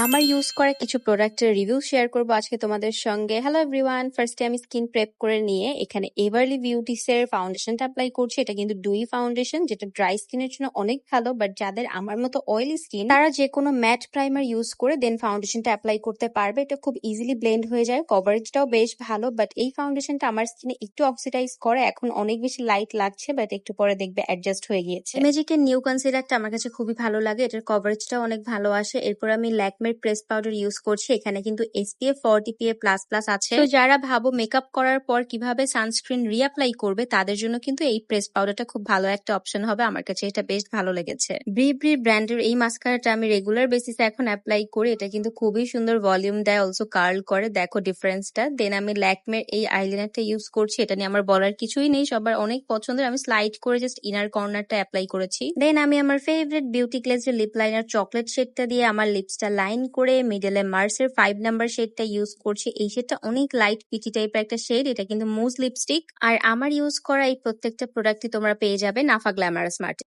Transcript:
আমার ইউজ করা কিছু প্রোডাক্টের রিভিউ শেয়ার করব আজকে তোমাদের সঙ্গে। হ্যালো এভরিওয়ান, ফার্স্টে আমি স্কিন প্রেপ করে নিয়ে এখানে এভারলি বিউটিসের ফাউন্ডেশনটা অ্যাপ্লাই করছি। এটা কিন্তু ডুই ফাউন্ডেশন, যেটা ড্রাই স্কিনের জন্য অনেক ভালো, বাট যাদের আমার মতো অয়েলি স্কিন তারা যে কোনো ম্যাট প্রাইমার ইউজ করে দেন ফাউন্ডেশনটা অ্যাপ্লাই করতে পারবে। এটা খুব ইজিলি ব্লেন্ড হয়ে যায়, কভারেজটাও বেশ ভালো, বাট এই ফাউন্ডেশনটা আমার স্কিনে একটু অক্সিডাইজ করে। এখন অনেক বেশি লাইট লাগছে, বাট একটু পরে দেখবে অ্যাডজাস্ট হয়ে গিয়েছে। ম্যাজিকের নিউ কনসিলারটা আমার কাছে খুবই ভালো লাগে, এটার কভারেজটাও অনেক ভালো আসে। এরপর আমি ল্যাকমের প্রেস পাউডার ইউজ করছি। এখানে কিন্তু SPF 40 PA++ আছে। তো যারা ভাবো মেকআপ করার পর কিভাবে সানস্ক্রিন রিঅ্যাপ্লাই করবে তাদের জন্য কিন্তু এই প্রেস পাউডারটা খুব ভালো একটা অপশন হবে। আমার কাছে এটা বেশ ভালো লেগেছে। ব্রি ব্র্যান্ডের এই মাস্কারাটা আমি রেগুলার বেসিসে এখন অ্যাপ্লাই করি। এটা কিন্তু খুবই সুন্দর ভলিউম দেয়, অলসো কার্ল করে, দেখো ডিফারেন্সটা। দেন আমি ল্যাকমের এই আইলাইনারটা ইউজ করছি। এটা নিয়ে আমার বলার কিছুই নেই, সবার অনেক পছন্দের। আমি স্লাইড করে জাস্ট ইনার কর্নারটা অ্যাপ্লাই করেছি। দেন আমি আমার ফেভারিট বিউটি ক্লেজের লিপ লাইনার চকলেট শেডটা দিয়ে আমার লিপসটা লাইন করে মিডলে মার্সের 5 নাম্বার শেডটা ইউজ করছি। এই শেডটা অনেক লাইট পিচি টাইপের একটা শেড, এটা কিন্তু মুজ লিপস্টিক। আর আমার ইউজ করা এই প্রত্যেকটা প্রোডাক্টই তোমরা পেয়ে যাবে নাফা গ্ল্যামারাস মার্টে।